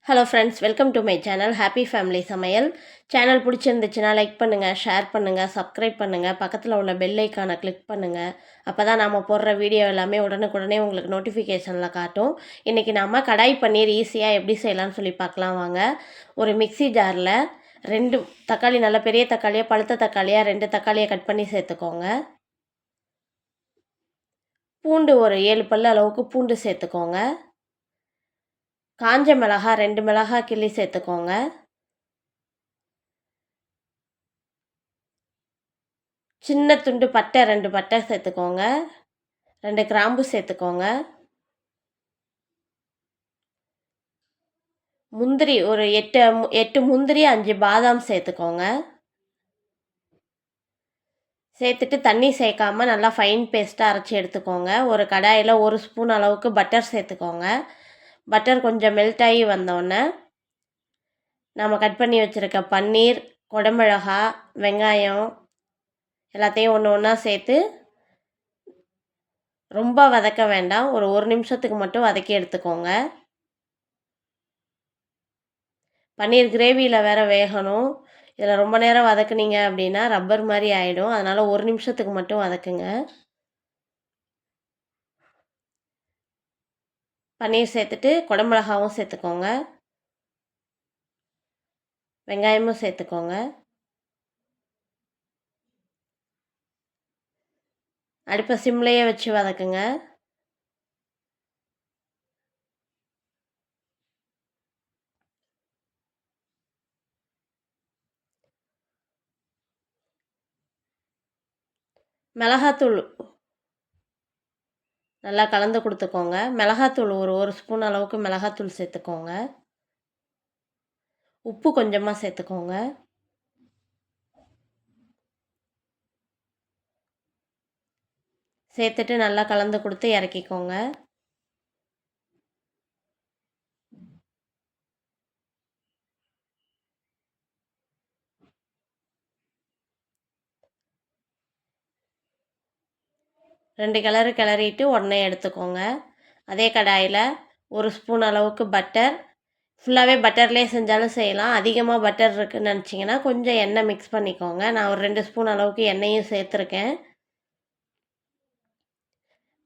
Hello friends, welcome to my channel happy family சமையல். Channel பிடிச்சிருந்துச்சுன்னா like பண்ணுங்கள், share பண்ணுங்கள், சப்ஸ்கிரைப் பண்ணுங்கள், பக்கத்தில் உள்ள பெல் ஐக்கானை கிளிக் பண்ணுங்கள். அப்போ தான் நாம் போடுற வீடியோ எல்லாமே உடனுக்குடனே உங்களுக்கு நோட்டிஃபிகேஷனில் காட்டும். இன்றைக்கி நாம் கடாய் பன்னீர் ஈஸியாக எப்படி செய்யலாம்னு சொல்லி பார்க்கலாம் வாங்க. ஒரு மிக்ஸி ஜாரில் 2 தக்காளி, நல்ல பெரிய தக்காளியாக பழுத்த தக்காளியாக 2 தக்காளியை கட் பண்ணி சேர்த்துக்கோங்க. பூண்டு ஒரு 7 பல் அளவுக்கு பூண்டு சேர்த்துக்கோங்க. காஞ்ச மிளகா 2 மிளகா கிள்ளி சேர்த்துக்கோங்க. சின்ன துண்டு பட்டை 2 பட்டை சேர்த்துக்கோங்க. 2 கிராம்பு சேர்த்துக்கோங்க. முந்திரி ஒரு 8 முந்திரி 5 பாதாம் சேர்த்துக்கோங்க. சேர்த்துட்டு தண்ணி சேர்க்காம நல்லா ஃபைன் பேஸ்ட்டாக அரைச்சி எடுத்துக்கோங்க. ஒரு கடாயில் 1 ஸ்பூன் அளவுக்கு பட்டர் சேர்த்துக்கோங்க. பட்டர் கொஞ்சம் மெல்ட் ஆகி வந்தோடனே நம்ம கட் பண்ணி வச்சுருக்க பன்னீர், குடமிளகா, வெங்காயம் எல்லாத்தையும் ஒன்று ஒன்றா சேர்த்து ரொம்ப வதக்க வேண்டாம். ஒரு நிமிஷத்துக்கு மட்டும் வதக்கி எடுத்துக்கோங்க. பன்னீர் கிரேவியில் வேறு வேகணும். இதில் ரொம்ப நேரம் வதக்குனீங்க அப்படின்னா ரப்பர் மாதிரி ஆகிடும். அதனால் 1 நிமிஷத்துக்கு மட்டும் வதக்குங்க. பன்னீர் சேர்த்துட்டு குடமிளகாவும் சேர்த்துக்கோங்க. வெங்காயமும் சேர்த்துக்கோங்க. அடுப்பை சிம்லேயே வச்சு வதக்குங்க. மிளகாத்தூள் நல்லா கலந்து கொடுத்துக்கோங்க. மிளகாத்தூள் ஒரு ஸ்பூன் அளவுக்கு மிளகாத்தூள் சேர்த்துக்கோங்க. உப்பு கொஞ்சமாக சேர்த்துக்கோங்க. சேர்த்துட்டு நல்லா கலந்து கொடுத்து இறக்கிக்கோங்க. ரெண்டு கிளறிட்டு உடனே எடுத்துக்கோங்க. அதே கடாயில் 1 ஸ்பூன் அளவுக்கு பட்டர், ஃபுல்லாகவே பட்டர்லேயே செஞ்சாலும் செய்யலாம். அதிகமாக பட்டர் இருக்குதுன்னு நினச்சிங்கன்னா கொஞ்சம் எண்ணெய் மிக்ஸ் பண்ணிக்கோங்க. நான் ஒரு 2 ஸ்பூன் அளவுக்கு எண்ணெயும் சேர்த்துருக்கேன்.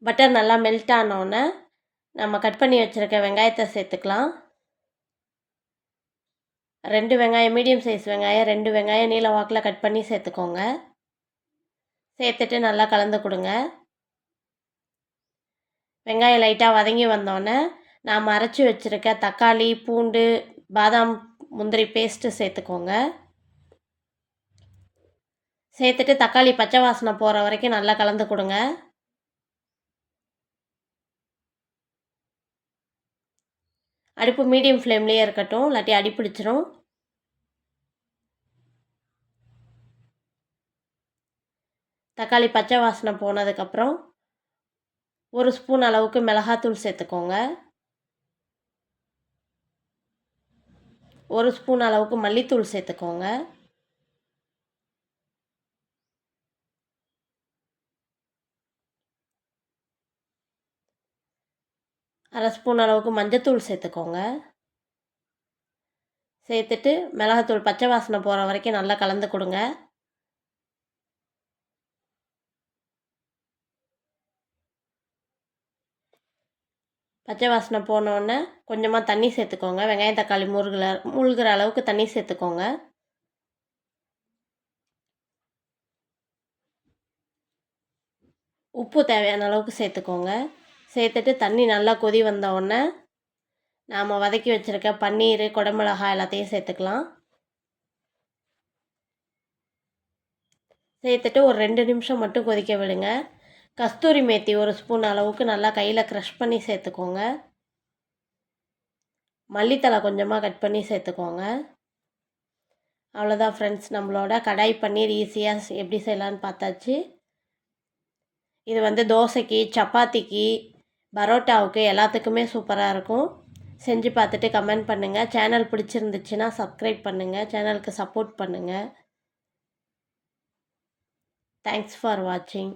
பட்டர் நல்லா மெல்ட் ஆனோடனே நம்ம கட் பண்ணி வச்சுருக்க வெங்காயத்தை சேர்த்துக்கலாம். 2 வெங்காயம், மீடியம் சைஸ் வெங்காயம் 2 வெங்காயம் நீல வாக்கில் கட் பண்ணி சேர்த்துக்கோங்க. சேர்த்துட்டு நல்லா கலந்து கொடுங்க. வெங்காயம் லைட்டாக வதங்கி வந்தோடனே நாம் அரைச்சி வச்சுருக்க தக்காளி, பூண்டு, பாதாம், முந்திரி பேஸ்ட்டு சேர்த்துக்கோங்க. சேர்த்துட்டு தக்காளி பச்சை வாசனை போகிற வரைக்கும் நல்லா கலந்து கொடுங்க. அடுப்பு மீடியம் ஃப்ளேம்லேயே இருக்கட்டும், இல்லாட்டி அடி பிடிச்சிரும். தக்காளி பச்சை வாசனை போனதுக்கப்புறம் 1 ஸ்பூன் அளவுக்கு மிளகாத்தூள் சேர்த்துக்கோங்க. 1 ஸ்பூன் அளவுக்கு மல்லித்தூள் சேர்த்துக்கோங்க. அரை ஸ்பூன் அளவுக்கு மஞ்சத்தூள் சேர்த்துக்கோங்க. சேர்த்துட்டு மிளகாத்தூள் பச்சை வாசனை போகிற வரைக்கும் நல்லா கலந்து கொடுங்க. பச்சை வாசனை போனோடனே கொஞ்சமாக தண்ணி சேர்த்துக்கோங்க. வெங்காயம் தக்காளி மூழ்கிற அளவுக்கு தண்ணி சேர்த்துக்கோங்க. உப்பு தேவையான அளவுக்கு சேர்த்துக்கோங்க. சேர்த்துட்டு தண்ணி நல்லா கொதி வந்த உடனே நாம் வதக்கி வச்சுருக்க பன்னீர், குடமிளகாய் எல்லாத்தையும் சேர்த்துக்கலாம். சேர்த்துட்டு ஒரு 2 நிமிஷம் மட்டும் கொதிக்க விடுங்க. கஸ்தூரி மேத்தி 1 ஸ்பூன் அளவுக்கு நல்லா கையில் க்ரஷ் பண்ணி சேர்த்துக்கோங்க. மல்லித்தழை கொஞ்சமாக கட் பண்ணி சேர்த்துக்கோங்க. அவ்வளோதான் ஃப்ரெண்ட்ஸ், நம்மளோட கடாய் பன்னீர் ஈஸியாக எப்படி செய்யலான்னு பார்த்தாச்சு. இது தோசைக்கு, சப்பாத்திக்கு, பரோட்டாவுக்கு எல்லாத்துக்குமே சூப்பராக இருக்கும். செஞ்சு பார்த்துட்டு கமெண்ட் பண்ணுங்கள். சேனல் பிடிச்சிருந்துச்சுன்னா சப்ஸ்கிரைப் பண்ணுங்கள். சேனலுக்கு சப்போர்ட் பண்ணுங்கள். தேங்க்ஸ் ஃபார் வாட்சிங்.